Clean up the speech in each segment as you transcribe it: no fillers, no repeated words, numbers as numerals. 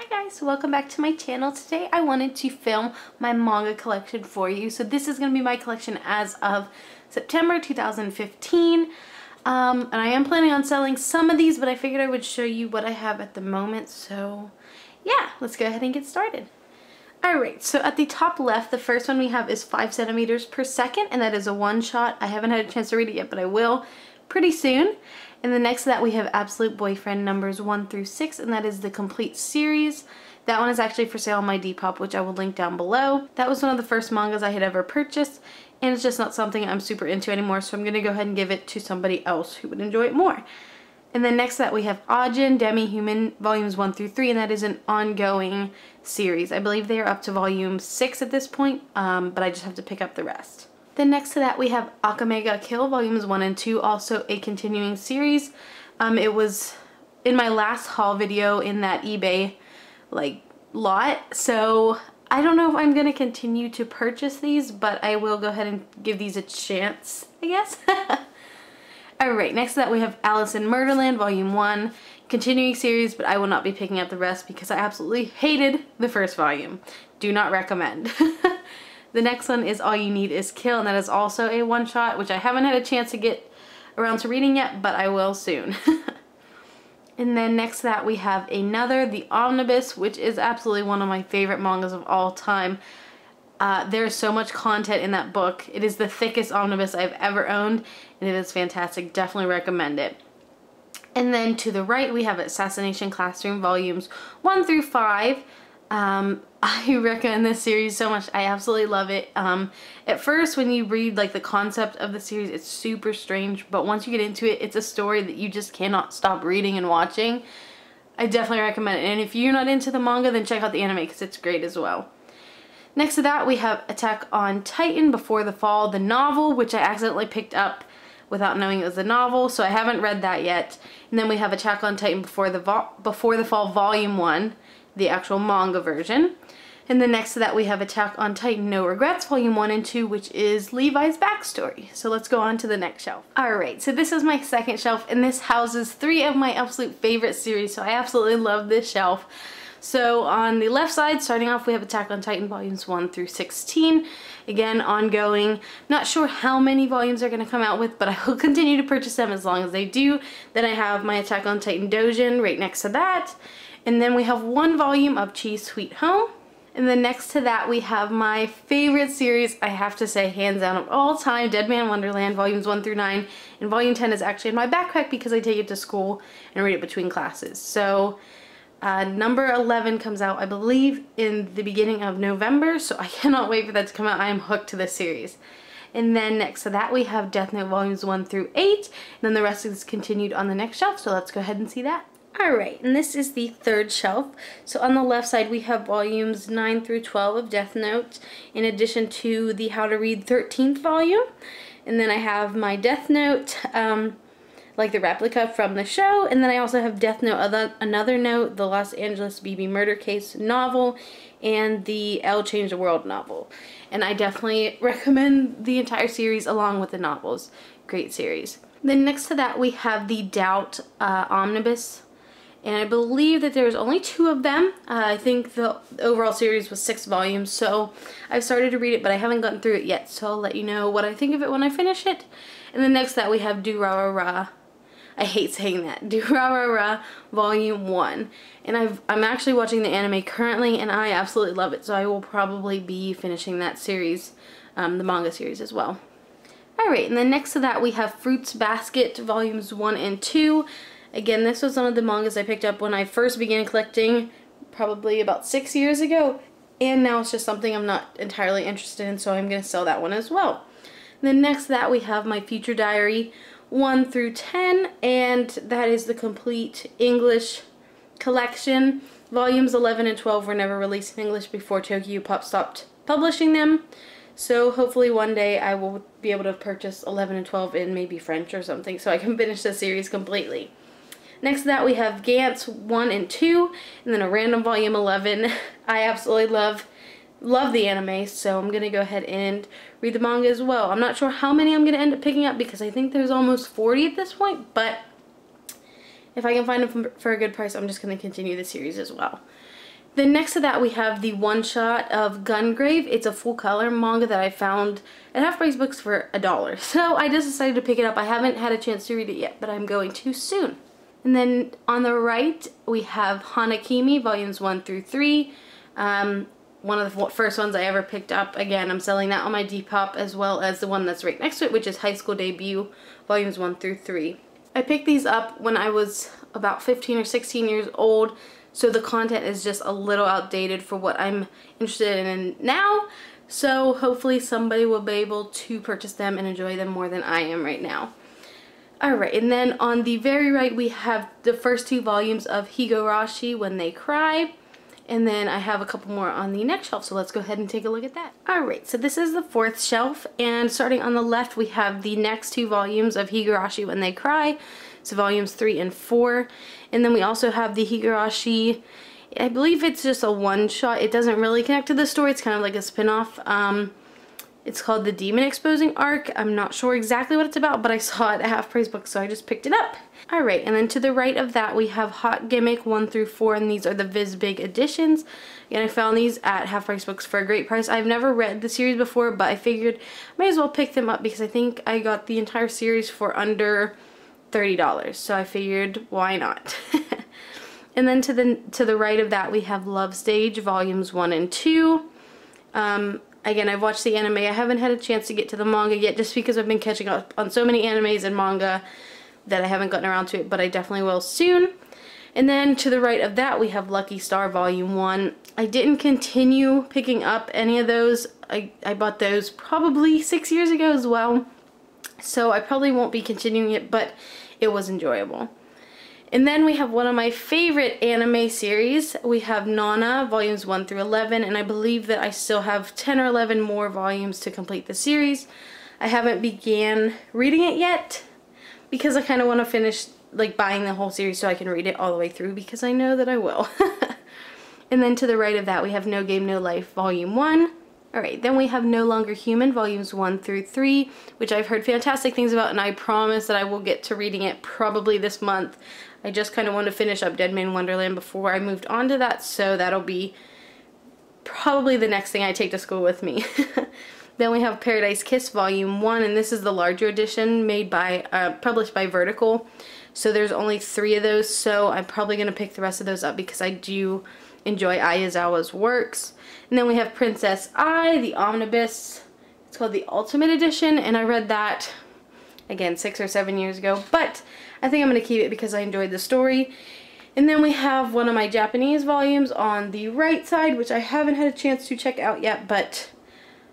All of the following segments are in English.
Hi guys, welcome back to my channel. Today I wanted to film my manga collection for you. So this is going to be my collection as of September 2015. And I am planning on selling some of these, but I figured I would show you what I have at the moment. So yeah, let's go ahead and get started. Alright, so at the top left, the first one we have is 5 centimeters per second, and that is a one-shot. I haven't had a chance to read it yet, but I will pretty soon. And the next to that we have Absolute Boyfriend numbers 1 through 6, and that is the complete series. That one is actually for sale on my Depop, which I will link down below. That was one of the first mangas I had ever purchased, and it's just not something I'm super into anymore, so I'm going to go ahead and give it to somebody else who would enjoy it more. And then next to that we have Ajin Demi-Human volumes 1 through 3, and that is an ongoing series. I believe they are up to volume 6 at this point, but I just have to pick up the rest. Then next to that we have Akame ga Kill volumes 1 and 2, also a continuing series. It was in my last haul video in that eBay lot, so I don't know if I'm going to continue to purchase these, but I will go ahead and give these a chance, I guess. Alright, next to that we have Alice in Murderland volume 1, continuing series, but I will not be picking up the rest because I absolutely hated the first volume. Do not recommend. The next one is All You Need Is Kill, and that is also a one-shot, which I haven't had a chance to get around to reading yet, but I will soon. And then next to that we have another, The Omnibus, which is absolutely one of my favorite mangas of all time. There is so much content in that book. It is the thickest omnibus I've ever owned, and it is fantastic. Definitely recommend it. And then to the right we have Assassination Classroom volumes 1 through 5. I recommend this series so much. I absolutely love it. At first when you read the concept of the series, it's super strange, but once you get into it, it's a story that you just cannot stop reading and watching. I definitely recommend it, and if you're not into the manga, then check out the anime because it's great as well. Next to that we have Attack on Titan Before the Fall, the novel, which I accidentally picked up without knowing it was a novel, so I haven't read that yet. And then we have Attack on Titan Before the Fall volume 1, the actual manga version. And then next to that we have Attack on Titan No Regrets volume 1 and 2, which is Levi's backstory. So let's go on to the next shelf. Alright, so this is my second shelf, and this houses 3 of my absolute favorite series, so I absolutely love this shelf. So on the left side, starting off, we have Attack on Titan volumes 1 through 16. Again, ongoing. Not sure how many volumes they're going to come out with, but I will continue to purchase them as long as they do. Then I have my Attack on Titan Dojin right next to that. And then we have 1 volume of Chi's Sweet Home. And then next to that we have my favorite series, I have to say, hands down of all time, Dead Man Wonderland volumes 1 through 9. And volume 10 is actually in my backpack because I take it to school and read it between classes. So number 11 comes out, I believe, in the beginning of November, so I cannot wait for that to come out. I am hooked to this series. And then next to that we have Death Note volumes 1 through 8, and then the rest is continued on the next shelf, so let's go ahead and see that. Alright, and this is the third shelf. So on the left side we have volumes 9 through 12 of Death Note, in addition to the How to Read 13th volume. And then I have my Death Note, like the replica from the show, and then I also have Death Note, Another Note, the Los Angeles BB murder case novel, and the Elle Changed the World novel. And I definitely recommend the entire series along with the novels. Great series. Then next to that we have the Doubt Omnibus, and I believe that there's only 2 of them. I think the overall series was 6 volumes, so I've started to read it, but I haven't gotten through it yet, so I'll let you know what I think of it when I finish it. And then next to that we have Durarara. I hate saying that. Durarara volume 1. And I'm actually watching the anime currently, and I absolutely love it, so I will probably be finishing that series, the manga series as well. Alright, and then next to that we have Fruits Basket volumes 1 and 2. Again, this was one of the mangas I picked up when I first began collecting, probably about 6 years ago, and now it's just something I'm not entirely interested in, so I'm going to sell that one as well. And then next to that we have My Future Diary 1 through 10, and that is the complete English collection. Volumes 11 and 12 were never released in English before Tokyopop stopped publishing them, so hopefully one day I will be able to purchase 11 and 12 in maybe French or something so I can finish the series completely. Next to that we have Gantz 1 and 2, and then a random volume 11. I absolutely love the anime, so I'm gonna go ahead and read the manga as well. I'm not sure how many I'm gonna end up picking up because I think there's almost 40 at this point, but if I can find them for a good price, I'm just gonna continue the series as well. Then next to that we have the one-shot of Gungrave. It's a full color manga that I found at Half Price Books for $1. So I just decided to pick it up. I haven't had a chance to read it yet, but I'm going to soon. And then on the right we have Hanakimi volumes 1 through 3. One of the first ones I ever picked up. Again, I'm selling that on my Depop, as well as the one that's right next to it, which is High School Debut volumes 1 through 3. I picked these up when I was about 15 or 16 years old. So the content is just a little outdated for what I'm interested in now. So hopefully somebody will be able to purchase them and enjoy them more than I am right now. Alright, and then on the very right we have the first 2 volumes of Higurashi When They Cry. And then I have a couple more on the next shelf, so let's go ahead and take a look at that. Alright, so this is the 4th shelf, and starting on the left we have the next 2 volumes of Higurashi When They Cry. So volumes 3 and 4. And then we also have the Higurashi, I believe it's just a one-shot. It doesn't really connect to the story. It's kind of like a spin-off. It's called the Demon Exposing Arc. I'm not sure exactly what it's about, but I saw it at Half Price Books, so I just picked it up. Alright, and then to the right of that we have Hot Gimmick 1 through 4, and these are the Viz Big editions. And I found these at Half Price Books for a great price. I've never read the series before, but I figured I might as well pick them up because I think I got the entire series for under $30, so I figured why not. And then to the right of that we have Love Stage volumes 1 and 2. Again, I've watched the anime. I haven't had a chance to get to the manga yet just because I've been catching up on so many animes and manga that I haven't gotten around to it, but I definitely will soon. And then to the right of that we have Lucky Star volume 1. I didn't continue picking up any of those. I bought those probably 6 years ago as well, so I probably won't be continuing it, but it was enjoyable. And then we have one of my favorite anime series. We have Nana volumes 1 through 11, and I believe that I still have 10 or 11 more volumes to complete the series. I haven't began reading it yet because I kind of want to finish like buying the whole series so I can read it all the way through, because I know that I will. And then to the right of that we have No Game No Life volume 1. Alright, then we have No Longer Human volumes 1 through 3, which I've heard fantastic things about, and I promise that I will get to reading it probably this month. I just kind of want to finish up Dead Man Wonderland before I moved on to that, so that'll be probably the next thing I take to school with me. Then we have Paradise Kiss volume 1, and this is the larger edition made by published by Vertical. So there's only 3 of those, so I'm probably going to pick the rest of those up because I do enjoy Ayazawa's works. And then we have Princess Ai, the omnibus. It's called the Ultimate Edition, and I read that again 6 or 7 years ago, but I think I'm going to keep it because I enjoyed the story. And then we have one of my Japanese volumes on the right side, which I haven't had a chance to check out yet, but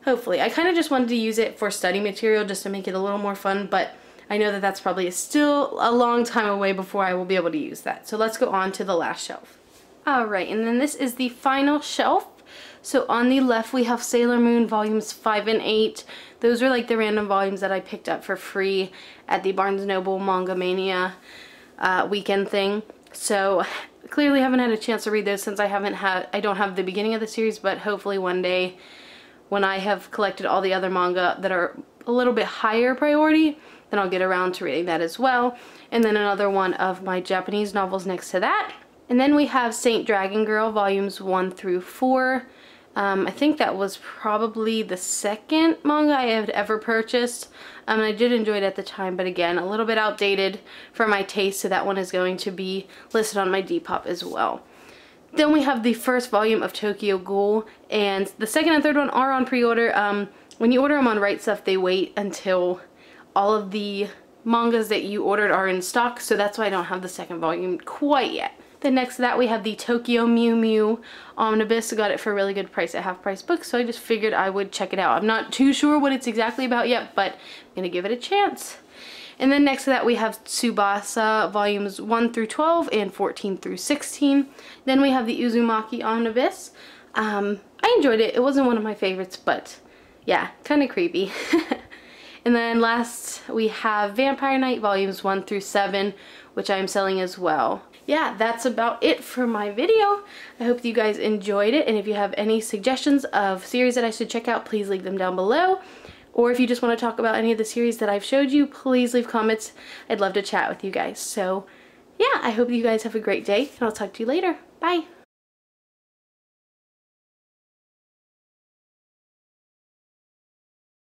hopefully. I kind of just wanted to use it for study material just to make it a little more fun, but I know that that's probably still a long time away before I will be able to use that. So let's go on to the last shelf. Alright, and then this is the final shelf. So on the left we have Sailor Moon volumes 5 and 8. Those are like the random volumes that I picked up for free at the Barnes & Noble Manga Mania weekend thing. So clearly haven't had a chance to read those since I don't have the beginning of the series, but hopefully one day when I have collected all the other manga that are a little bit higher priority, then I'll get around to reading that as well. And then another one of my Japanese novels next to that. And then we have Saint Dragon Girl volumes 1 through 4. I think that was probably the second manga I had ever purchased. And I did enjoy it at the time, but again, a little bit outdated for my taste, so that one is going to be listed on my Depop as well. Then we have the first volume of Tokyo Ghoul, and the second and third one are on pre-order. When you order them on Right Stuff, they wait until all of the mangas that you ordered are in stock, so that's why I don't have the second volume quite yet. Then next to that we have the Tokyo Mew Mew Omnibus. I got it for a really good price at Half Price Books, so I just figured I would check it out. I'm not too sure what it's exactly about yet, but I'm going to give it a chance. And then next to that we have Tsubasa volumes 1 through 12 and 14 through 16. Then we have the Uzumaki Omnibus. I enjoyed it. It wasn't one of my favorites, but yeah, kind of creepy. And then last we have Vampire Knight volumes 1 through 7, which I am selling as well. Yeah, that's about it for my video. I hope you guys enjoyed it, and if you have any suggestions of series that I should check out, please leave them down below. Or if you just want to talk about any of the series that I've showed you, please leave comments. I'd love to chat with you guys. So yeah, I hope you guys have a great day, and I'll talk to you later. Bye!